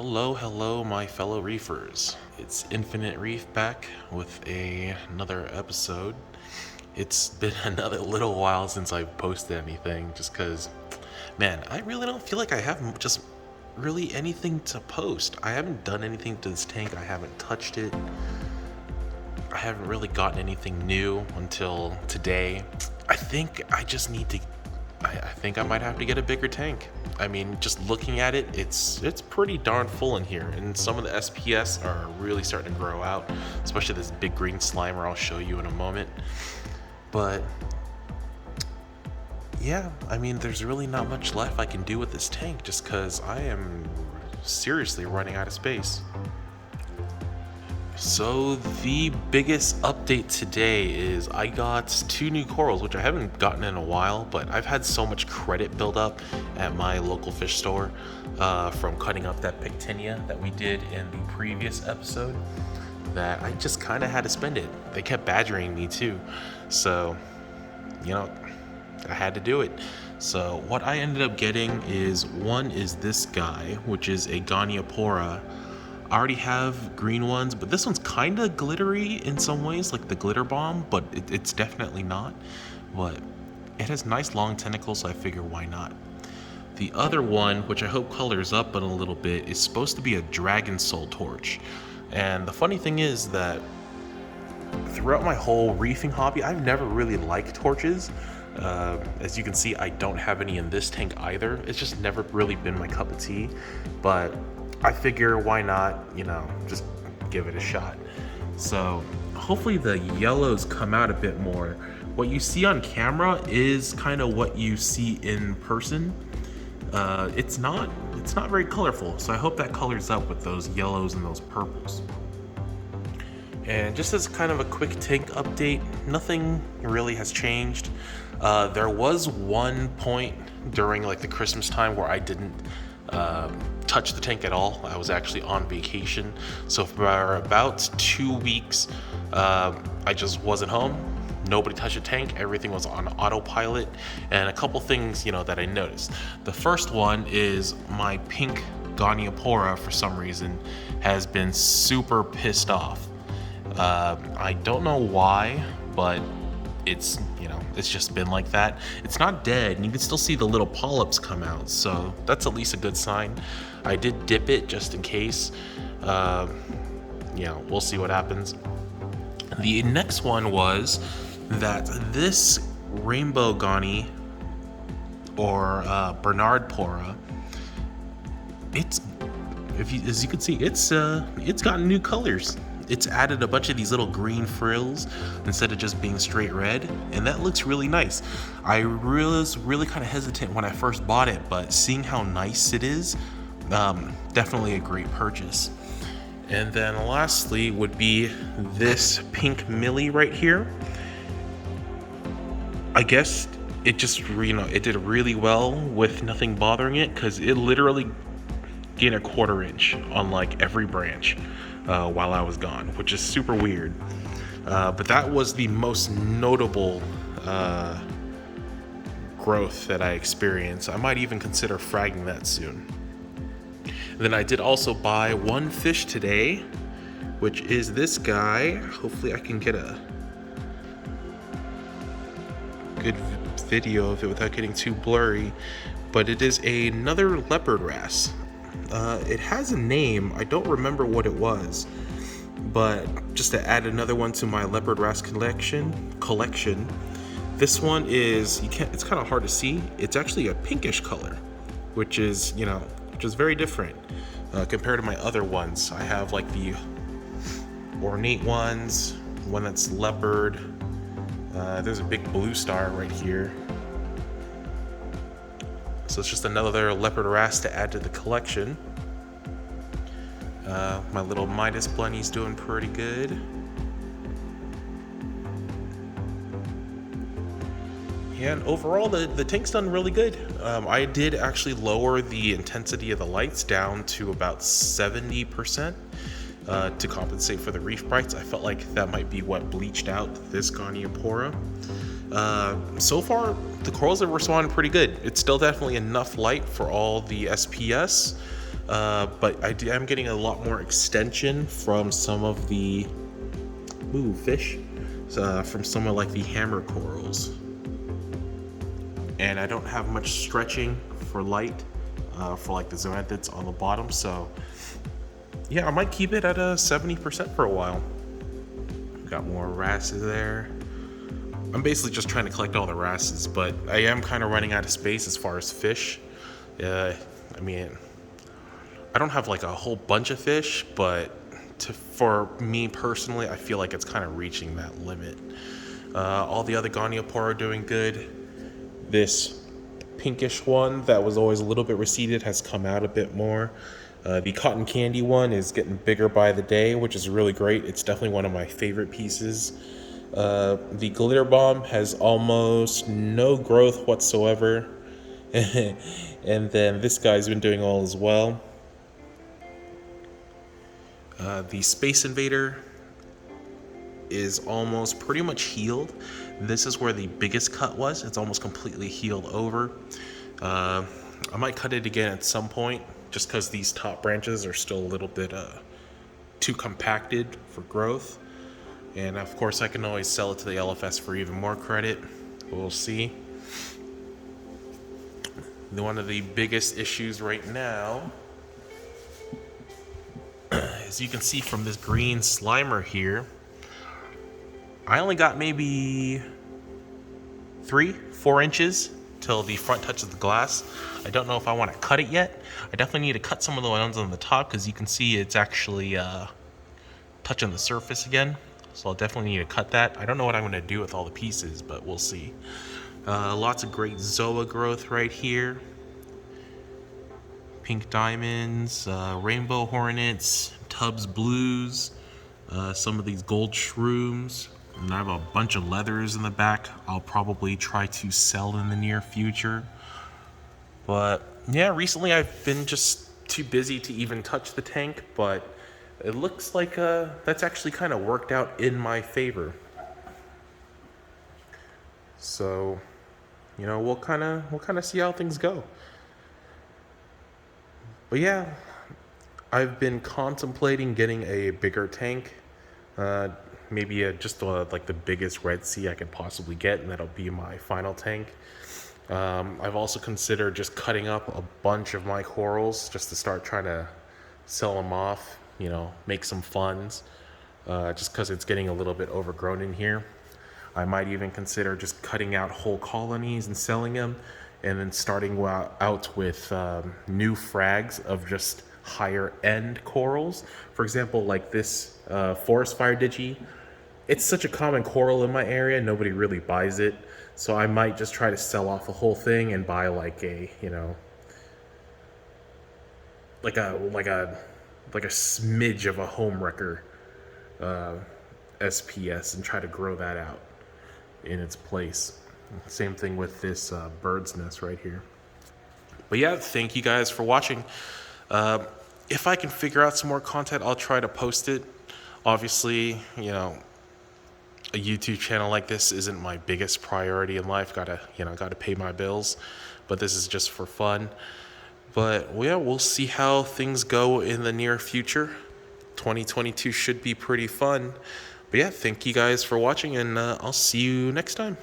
Hello, my fellow reefers. It's Infinite Reef back with another episode. It's been another little while since I've posted anything, just because, man, I really don't feel like I have just really anything to post. I haven't done anything to this tank, I haven't touched it. I haven't really gotten anything new until today. I think I just need to I think I might have to get a bigger tank. I mean, just looking at it, it's pretty darn full in here, and some of the SPS are really starting to grow out, especially this big green slimer I'll show you in a moment. But yeah, I mean, there's really not much left I can do with this tank just because I am seriously running out of space. So the biggest update today is I got 2 new corals, which I haven't gotten in a while, but I've had so much credit build up at my local fish store from cutting up that pictinia that we did in the previous episode that I just kind of had to spend it. They kept badgering me too, so I had to do it. So what I ended up getting is this guy, which is a Goniopora. I already have green ones, but this one's kind of glittery in some ways, like the glitter bomb, but it's definitely not. But it has nice long tentacles, so I figure why not. The other one, which I hope colors up in a little bit, is supposed to be a dragon soul torch. And the funny thing is that throughout my whole reefing hobby, I've never really liked torches. As you can see, I don't have any in this tank either. It's just never really been my cup of tea, but I figure why not, just give it a shot. So hopefully the yellows come out a bit more. What you see on camera is kind of what you see in person. It's not very colorful, so I hope that colors up with those yellows and those purples. And just as kind of a quick tank update, nothing really has changed. There was one point during like the Christmas time where I didn't touch the tank at all. I was actually on vacation, so for about 2 weeks I just wasn't home. Nobody touched the tank, everything was on autopilot. And a couple things that I noticed. The first one is my pink Goniopora for some reason has been super pissed off. I don't know why, but it's just been like that. It's not dead, and you can still see the little polyps come out, so that's at least a good sign. I did dip it just in case. We'll see what happens. The next one was that this rainbow Goni, or Bernard Pora, as you can see, it's gotten new colors. It's added a bunch of these little green frills instead of just being straight red, and that looks really nice. I was really kind of hesitant when I first bought it, but seeing how nice it is, definitely a great purchase. And then lastly would be this pink Millie right here. I guess it just it did really well with nothing bothering it, because it literally gained a 1/4 inch on like every branch while I was gone, which is super weird. But that was the most notable growth that I experienced. I might even consider fragging that soon. And then I did also buy one fish today, which is this guy. Hopefully I can get a good video of it without getting too blurry, but it is another Leopard Wrasse. It has a name, I don't remember what it was, but just to add another one to my Leopard Wrasse collection, this one is, it's kind of hard to see, it's actually a pinkish color, which is very different compared to my other ones. I have like the ornate ones, one that's leopard, there's a big blue star right here. So it's just another Leopard Wrasse to add to the collection. My little Midas Bunny's doing pretty good. Yeah, and overall the tank's done really good. I did actually lower the intensity of the lights down to about 70% to compensate for the reef brights. I felt like that might be what bleached out this Goniopora. So far, the corals have responded pretty good. It's still definitely enough light for all the SPS, But I am getting a lot more extension from some of the fish, from some of like the hammer corals. And I don't have much stretching for light for like the zoanthids on the bottom, so yeah, I might keep it at a 70% for a while. Got more wrasses there. I'm basically just trying to collect all the wrasses, but I am kind of running out of space as far as fish. I mean, I don't have like a whole bunch of fish, but for me personally, I feel like it's kind of reaching that limit. All the other Goniopora are doing good. This pinkish one that was always a little bit receded has come out a bit more. The cotton candy one is getting bigger by the day, which is really great. It's definitely one of my favorite pieces. The glitter bomb has almost no growth whatsoever. And then this guy's been doing all as well. The Space Invader is almost pretty much healed. This is where the biggest cut was. It's almost completely healed over. I might cut it again at some point, just because these top branches are still a little bit too compacted for growth. And of course I can always sell it to the LFS for even more credit. We'll see. One of the biggest issues right now, as you can see from this green Slimer here, I only got maybe 3-4 inches till the front touches the glass. I don't know if I want to cut it yet. I definitely need to cut some of the ones on the top, because you can see it's actually touching the surface again. So I'll definitely need to cut that. I don't know what I'm going to do with all the pieces, but we'll see. Lots of great Zoa growth right here. Pink diamonds, rainbow hornets, Tubbs blues, some of these gold shrooms. And I have a bunch of leathers in the back I'll probably try to sell in the near future. But yeah, recently I've been just too busy to even touch the tank, but it looks like that's actually kind of worked out in my favor. So, you know, we'll kind of see how things go. But yeah, I've been contemplating getting a bigger tank. Maybe just like the biggest Red Sea I could possibly get, and that'll be my final tank. I've also considered just cutting up a bunch of my corals just to start trying to sell them off, you know, make some funds, just because it's getting a little bit overgrown in here. I might even consider just cutting out whole colonies and selling them, and then starting out with new frags of just higher end corals. For example, like this forest fire digi. It's such a common coral in my area, nobody really buys it. So I might just try to sell off the whole thing and buy like a, you know, like a smidge of a home wrecker SPS, and try to grow that out in its place. Same thing with this bird's nest right here. But yeah, thank you guys for watching. If I can figure out some more content, I'll try to post it. Obviously, you know, a YouTube channel like this isn't my biggest priority in life. Gotta pay my bills. But this is just for fun. But yeah, we'll see how things go in the near future. 2022 should be pretty fun. But yeah, thank you guys for watching, and I'll see you next time.